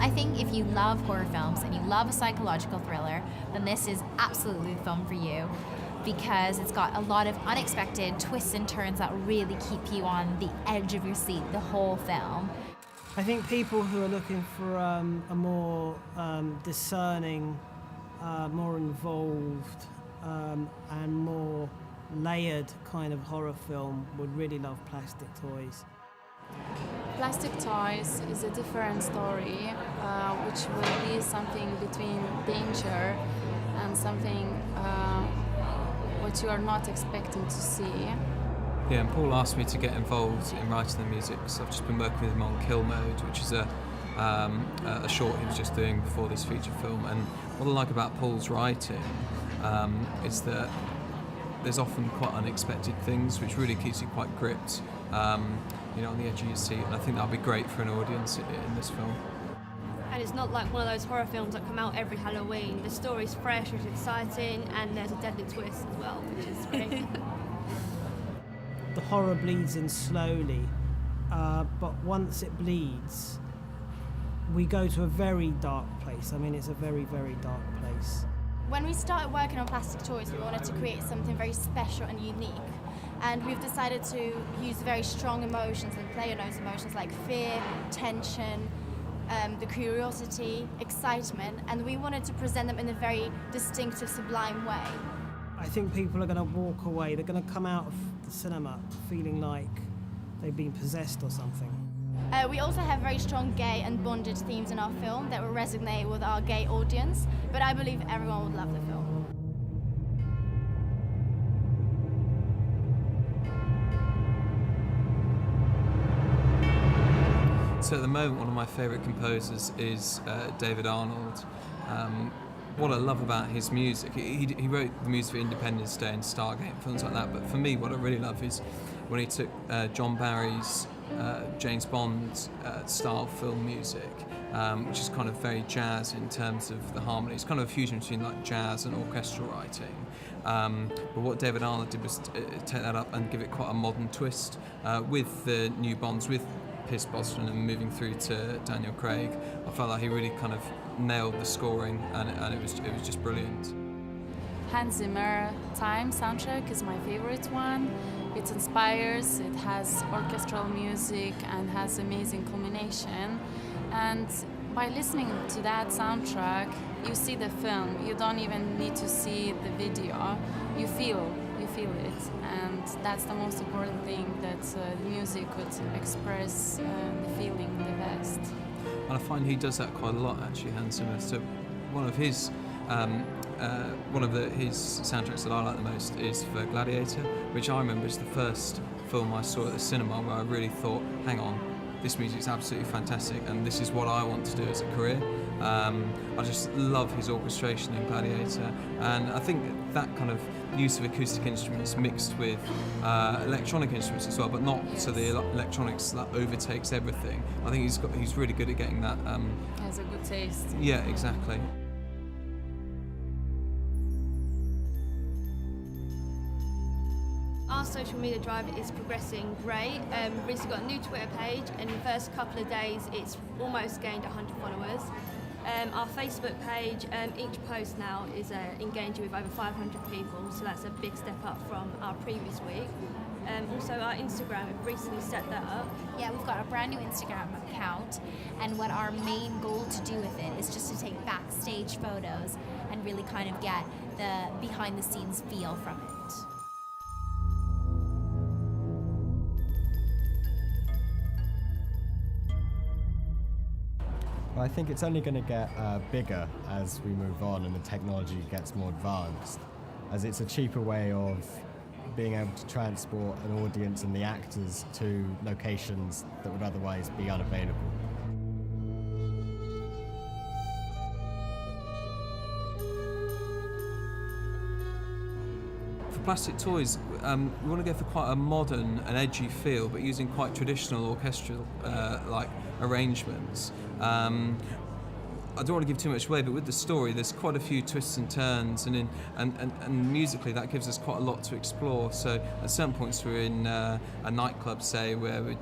I think if you love horror films and you love a psychological thriller, then this is absolutely the film for you, because it's got a lot of unexpected twists and turns that really keep you on the edge of your seat the whole film. I think people who are looking for a more discerning, more involved, and more layered kind of horror film would really love Plastic Toys. Plastic Toys is a different story, which will be something between danger and something what you are not expecting to see. Yeah, and Paul asked me to get involved in writing the music, so I've just been working with him on Kill Mode, which is a short he was just doing before this feature film. And what I like about Paul's writing is that there's often quite unexpected things, which really keeps you quite gripped, on the edge of your seat. And I think that'll be great for an audience in this film. And it's not like one of those horror films that come out every Halloween. The story's fresh, it's exciting, and there's a deadly twist as well, which is great. The horror bleeds in slowly, but once it bleeds, we go to a very dark place. I mean, it's a very, very dark place. When we started working on Plastic Toys, we wanted to create something very special and unique. And we've decided to use very strong emotions and play on those emotions like fear, tension, the curiosity, excitement, and we wanted to present them in a very distinctive, sublime way. I think people are going to walk away, they're going to come out of the cinema feeling like they've been possessed or something. We also have very strong gay and bondage themes in our film that will resonate with our gay audience, but I believe everyone would love the film. So at the moment, one of my favourite composers is David Arnold. What I love about his music, he wrote the music for Independence Day and Stargate and films like that, but for me what I really love is when he took John Barry's James Bond style film music, which is kind of very jazz in terms of the harmony. It's kind of a fusion between like jazz and orchestral writing. But what David Arnold did was take that up and give it quite a modern twist with the new Bonds, with Pierce Brosnan and moving through to Daniel Craig. I felt like he really kind of nailed the scoring, and it was just brilliant. Hans Zimmer Time soundtrack is my favorite one. It inspires, it has orchestral music and has amazing culmination. And by listening to that soundtrack, you see the film. You don't even need to see the video. You feel it, and that's the most important thing, that the music could express the feeling the best. And I find he does that quite a lot, actually, Hans Zimmer. So one of his soundtracks that I like the most is for Gladiator, which I remember is the first film I saw at the cinema where I really thought, hang on, this music's absolutely fantastic and this is what I want to do as a career. I just love his orchestration in Gladiator, and I think that kind of use of acoustic instruments mixed with electronic instruments as well, but not so the electronics that overtakes everything. I think he's really good at getting that. He has a good taste. Yeah, exactly. Our social media drive is progressing great. We've recently got a new Twitter page, and in the first couple of days it's almost gained 100 followers. Our Facebook page, each post now is engaging with over 500 people, so that's a big step up from our previous week. Also our Instagram, we've recently set that up. Yeah, we've got a brand new Instagram account, and what our main goal to do with it is just to take backstage photos and really kind of get the behind the scenes feel from it. I think it's only going to get bigger as we move on and the technology gets more advanced, as it's a cheaper way of being able to transport an audience and the actors to locations that would otherwise be unavailable. For Plastic Toys, we want to go for quite a modern and edgy feel, but using quite traditional orchestral like arrangements. I don't want to give too much away, but with the story, there's quite a few twists and turns, and musically that gives us quite a lot to explore. So at certain points we're in a nightclub, say, where we're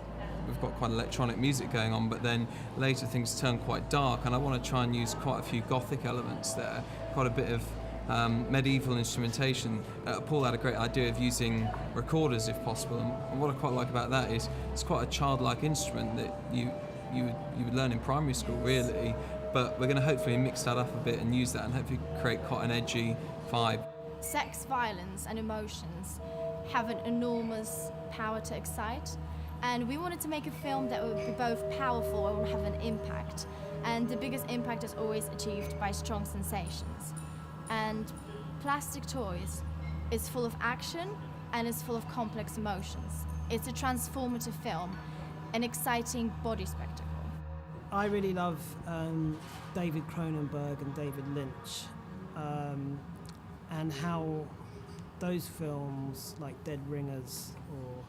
we've got quite electronic music going on, but then later things turn quite dark, and I want to try and use quite a few gothic elements there, quite a bit of medieval instrumentation. Paul had a great idea of using recorders if possible, and what I quite like about that is it's quite a childlike instrument that you would learn in primary school really, but we're going to hopefully mix that up a bit and use that and hopefully create quite an edgy vibe. Sex, violence and emotions have an enormous power to excite, and we wanted to make a film that would be both powerful and have an impact, and the biggest impact is always achieved by strong sensations. And Plastic Toys is full of action and is full of complex emotions. It's a transformative film, an exciting body spectacle. I really love David Cronenberg and David Lynch, and how those films like Dead Ringers or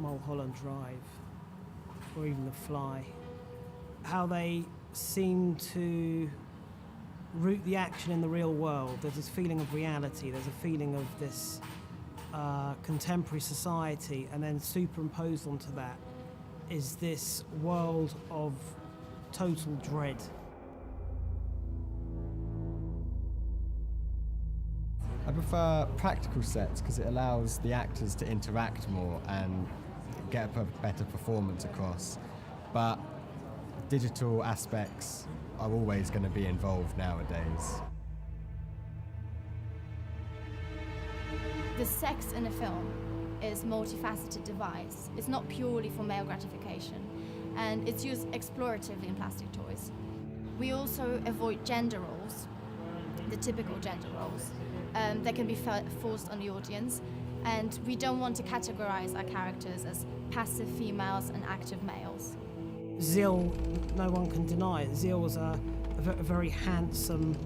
Mulholland Drive or even The Fly, how they seem to root the action in the real world. There's this feeling of reality, there's a feeling of this contemporary society, and then superimposed onto that is this world of total dread. I prefer practical sets because it allows the actors to interact more and get a better performance across. But digital aspects are always going to be involved nowadays. The sex in a film is a multifaceted device. It's not purely for male gratification, and it's used exploratively in Plastic Toys. We also avoid gender roles, the typical gender roles, that can be forced on the audience, and we don't want to categorize our characters as passive females and active males. Zil, no one can deny it. Zil was a very handsome,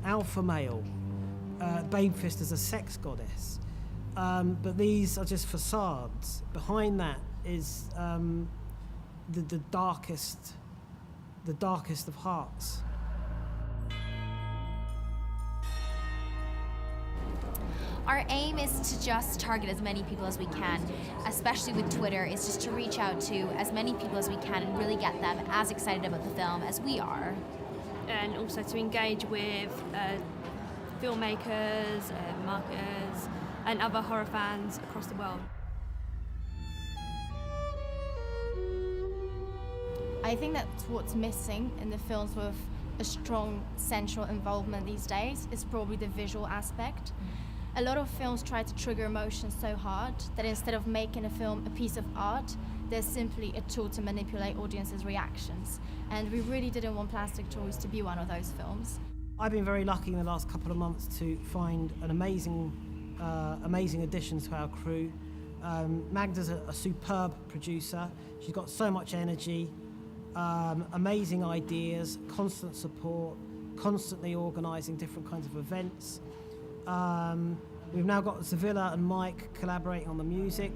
alpha male. Babefist is a sex goddess, but these are just facades. Behind that is the darkest of hearts. Our aim is to just target as many people as we can, especially with Twitter, is just to reach out to as many people as we can and really get them as excited about the film as we are. And also to engage with filmmakers, marketers and other horror fans across the world. I think that's what's missing in the films with a strong central involvement these days is probably the visual aspect. A lot of films try to trigger emotions so hard that instead of making a film a piece of art, they're simply a tool to manipulate audiences' reactions. And we really didn't want Plastic Toys to be one of those films. I've been very lucky in the last couple of months to find an amazing addition to our crew. Magda's a superb producer. She's got so much energy, amazing ideas, constant support, constantly organising different kinds of events. We've now got Zavilla and Mike collaborating on the music.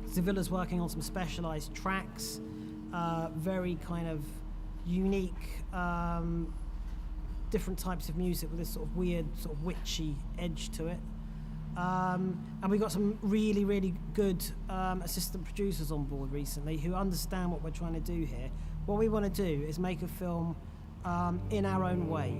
Zavilla's working on some specialised tracks, very kind of unique, different types of music with this sort of weird, sort of witchy edge to it. And we got some really, really good assistant producers on board recently who understand what we're trying to do here. What we want to do is make a film in our own way.